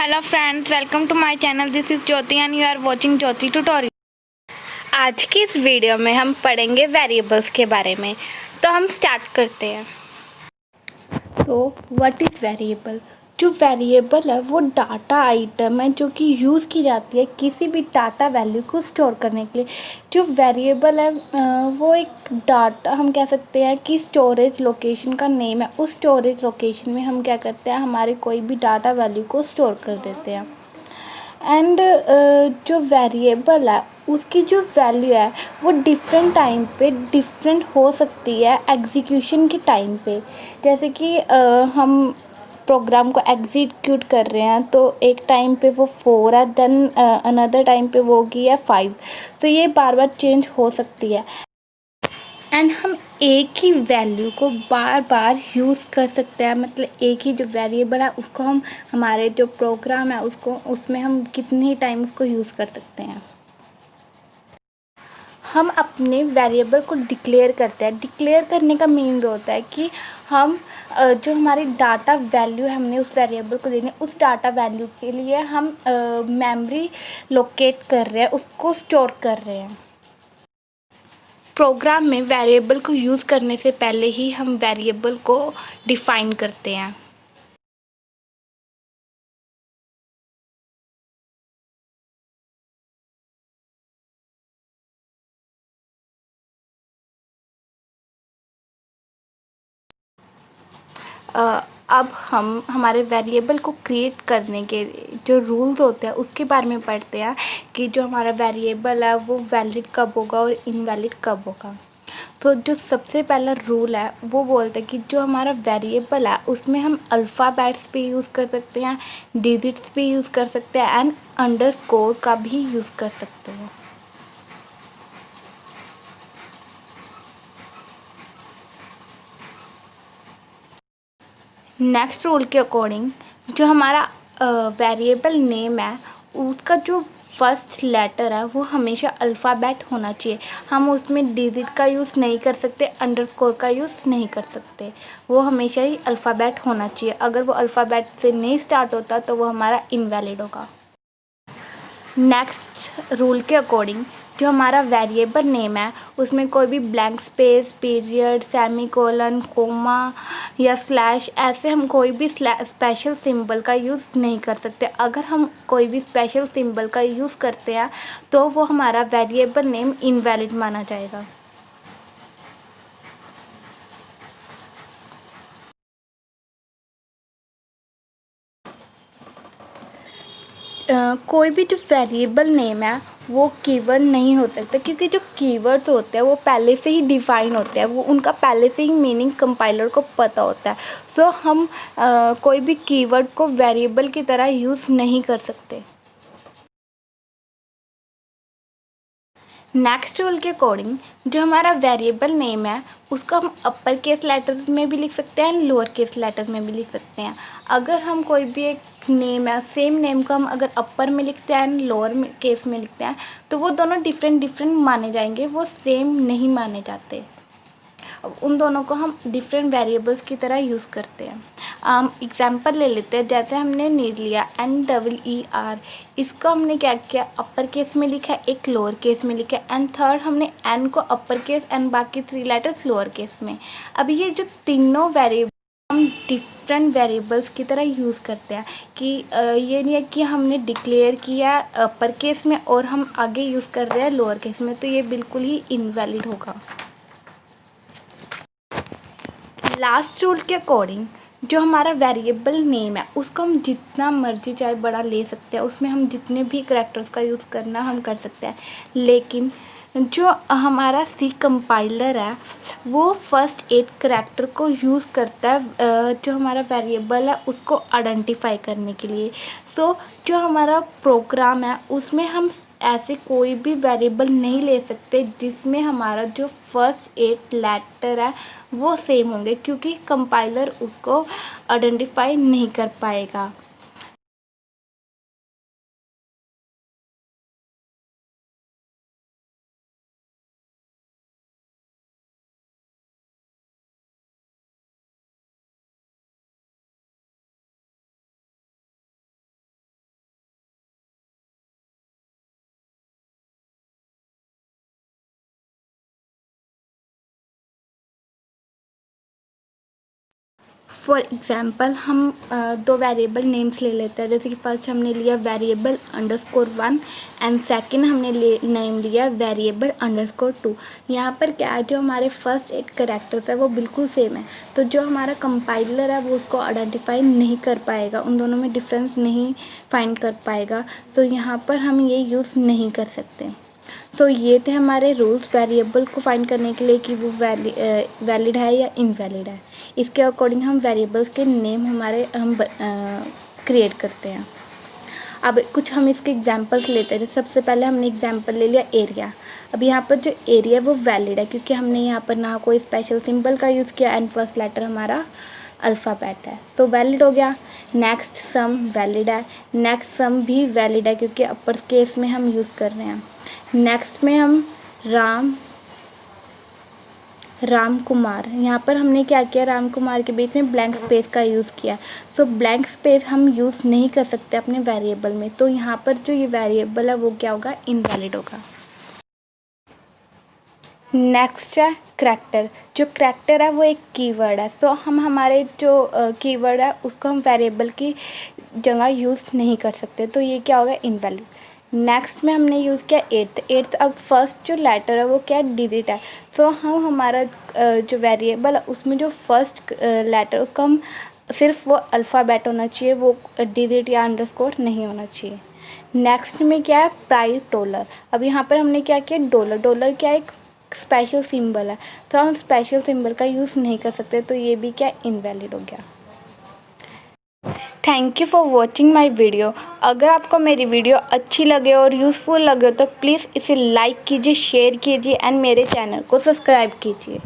Hello friends, welcome to my channel. This is Jyoti and you are watching Jyoti tutorial. आज की इस video में हम पढ़ेंगे वेरिएबल्स के बारे में। तो हम स्टार्ट करते हैं। तो व्हाट इज़ वेरिएबल? जो वेरिएबल है वो डाटा आइटम है जो कि यूज़ की जाती है किसी भी डाटा वैल्यू को स्टोर करने के लिए। जो वेरिएबल है वो एक डाटा, हम कह सकते हैं कि स्टोरेज लोकेशन का नेम है। उस स्टोरेज लोकेशन में हम क्या करते हैं, हमारे कोई भी डाटा वैल्यू को स्टोर कर देते हैं। एंड जो वेरिएबल है उसकी जो वैल्यू है वो डिफरेंट टाइम पे डिफरेंट हो सकती है एग्जीक्यूशन के टाइम पे। जैसे कि हम प्रोग्राम को एग्जीक्यूट कर रहे हैं तो एक टाइम पे वो 4 है, देन अनदर टाइम पे वो होगी है 5। तो ये बार बार चेंज हो सकती है एंड हम एक ही वैल्यू को बार बार यूज़ कर सकते हैं। मतलब एक ही जो वेरिएबल है उसको हम, हमारे जो प्रोग्राम है उसको, उसमें हम कितने टाइम उसको यूज़ कर सकते हैं। हम अपने वेरिएबल को डिक्लेयर करते हैं। डिक्लेयर करने का मीन्स होता है कि हम जो हमारी डाटा वैल्यू है हमने उस वेरिएबल को देनी है, उस डाटा वैल्यू के लिए हम मेमोरी लोकेट कर रहे हैं, उसको स्टोर कर रहे हैं। प्रोग्राम में वेरिएबल को यूज़ करने से पहले ही हम वेरिएबल को डिफ़ाइन करते हैं। अब हम हमारे वेरिएबल को क्रिएट करने के जो रूल्स होते हैं उसके बारे में पढ़ते हैं कि जो हमारा वेरिएबल है वो वैलिड कब होगा और इनवैलिड कब होगा। तो जो सबसे पहला रूल है वो बोलता है कि जो हमारा वेरिएबल है उसमें हम अल्फ़ाबेट्स भी यूज़ कर सकते हैं, डिजिट्स भी यूज़ कर सकते हैं एंड अंडरस्कोर का भी यूज़ कर सकते हैं। नेक्स्ट रूल के अकॉर्डिंग जो हमारा वेरिएबल नेम है उसका जो फर्स्ट लेटर है वो हमेशा अल्फ़ाबेट होना चाहिए। हम उसमें डिजिट का यूज़ नहीं कर सकते, अंडरस्कोर का यूज़ नहीं कर सकते। वो हमेशा ही अल्फ़ाबेट होना चाहिए। अगर वो अल्फ़ाबेट से नहीं स्टार्ट होता तो वो हमारा इनवैलिड होगा। नेक्स्ट रूल के अकॉर्डिंग जो हमारा वेरिएबल नेम है उसमें कोई भी blank space, period, semicolon, comma या स्लैश, ऐसे हम कोई भी स्पेशल सिंबल का यूज़ नहीं कर सकते। अगर हम कोई भी स्पेशल सिंबल का यूज़ करते हैं तो वो हमारा वेरिएबल नेम इनवैलिड माना जाएगा। कोई भी जो वेरिएबल नेम है वो कीवर्ड नहीं हो सकता, क्योंकि जो कीवर्ड्स होते हैं वो पहले से ही डिफ़ाइन होते हैं, वो उनका पहले से ही मीनिंग कंपाइलर को पता होता है। सो हम कोई भी कीवर्ड को वेरिएबल की तरह यूज़ नहीं कर सकते। नेक्स्ट रूल के अकॉर्डिंग जो हमारा वेरिएबल नेम है उसको हम अपर केस लेटर में भी लिख सकते हैं, लोअर केस लेटर में भी लिख सकते हैं। अगर हम कोई भी एक नेम है, सेम नेम को हम अगर अपर में लिखते हैं एंड लोअर में केस में लिखते हैं तो वो दोनों डिफरेंट डिफरेंट माने जाएंगे, वो सेम नहीं माने जाते। अब उन दोनों को हम डिफरेंट वेरिएबल्स की तरह यूज़ करते हैं। एग्जांपल ले लेते हैं, जैसे हमने नीड लिया NEER, इसको हमने क्या किया, अपर केस में लिखा है, एक लोअर केस में लिखा है एंड थर्ड हमने एन को अपर केस एंड बाकी 3 लेटर्स लोअर केस में। अब ये जो तीनों वेरिएबल हम डिफरेंट वेरिएबल्स की तरह यूज़ करते हैं कि ये नहीं है कि हमने डिक्लेयर किया अपर केस में और हम आगे यूज़ कर रहे हैं लोअर केस में, तो ये बिल्कुल ही इनवैलिड होगा। लास्ट रूल के अकॉर्डिंग जो हमारा वेरिएबल नेम है उसको हम जितना मर्जी चाहे बड़ा ले सकते हैं, उसमें हम जितने भी करैक्टर्स का यूज़ करना हम कर सकते हैं। लेकिन जो हमारा सी कंपाइलर है वो फर्स्ट 8 करैक्टर को यूज़ करता है जो हमारा वेरिएबल है उसको आइडेंटिफाई करने के लिए। सो जो हमारा प्रोग्राम है उसमें हम ऐसे कोई भी वेरिएबल नहीं ले सकते जिसमें हमारा जो फर्स्ट 8 लेटर है वो सेम होंगे, क्योंकि कंपाइलर उसको आइडेंटिफाई नहीं कर पाएगा। फॉर एग्ज़ाम्पल हम दो वेरिएबल नेम्स ले लेते हैं। जैसे कि फर्स्ट हमने लिया वेरिएबल _1 एंड सेकंड हमने नेम लिया वेरिएबल _2। यहाँ पर क्या है, जो हमारे फर्स्ट 8 कैरेक्टर्स है वो बिल्कुल सेम है, तो जो हमारा कंपाइलर है वो उसको आइडेंटिफाई नहीं कर पाएगा, उन दोनों में डिफरेंस नहीं फाइंड कर पाएगा, तो यहाँ पर हम ये यूज़ नहीं कर सकते। सो ये थे हमारे रूल्स वेरिएबल को फाइंड करने के लिए कि वो वैलिड है या इनवैलिड है। इसके अकॉर्डिंग हम वेरिएबल्स के नेम हम क्रिएट करते हैं। अब कुछ हम इसके एग्जांपल्स लेते हैं। सबसे पहले हमने एग्जांपल ले लिया एरिया। अब यहाँ पर जो एरिया है वो वैलिड है, क्योंकि हमने यहाँ पर ना कोई स्पेशल सिंबल का यूज़ किया एंड फर्स्ट लेटर हमारा अल्फ़ाबेट है, तो वैलिड हो गया। नेक्स्ट सम वैलिड है, नेक्स्ट सम भी वैलिड है क्योंकि अपर केस में हम यूज़ कर रहे हैं। नेक्स्ट में हम राम कुमार, यहाँ पर हमने क्या किया, राम कुमार के बीच में ब्लैंक स्पेस का यूज़ किया। सो ब्लैंक स्पेस हम यूज़ नहीं कर सकते अपने वेरिएबल में, तो यहाँ पर जो ये वेरिएबल है वो क्या होगा, इनवैलिड होगा। नेक्स्ट है करैक्टर। जो करैक्टर है वो एक कीवर्ड है, सो हम हमारे जो कीवर्ड है उसको हम वेरिएबल की जगह यूज़ नहीं कर सकते, तो ये क्या होगा, इनवैलिड। नेक्स्ट में हमने यूज़ किया एट्थ। अब फर्स्ट जो लेटर है वो क्या डिजिट है, तो हम हमारा जो वेरिएबल है उसमें जो फर्स्ट लेटर उसका हम सिर्फ वो अल्फ़ाबेट होना चाहिए, वो डिजिट या अंडरस्कोर नहीं होना चाहिए। नेक्स्ट में क्या है, प्राइस डॉलर। अब यहाँ पर हमने क्या किया, डॉलर क्या एक स्पेशल सिंबल है, तो हम स्पेशल सिंबल का यूज़ नहीं कर सकते, तो ये भी क्या इनवैलिड हो गया। Thank you for watching my video. अगर आपको मेरी वीडियो अच्छी लगे और यूज़फुल लगे तो प्लीज़ इसे लाइक कीजिए, शेयर कीजिए एंड मेरे चैनल को सब्सक्राइब कीजिए।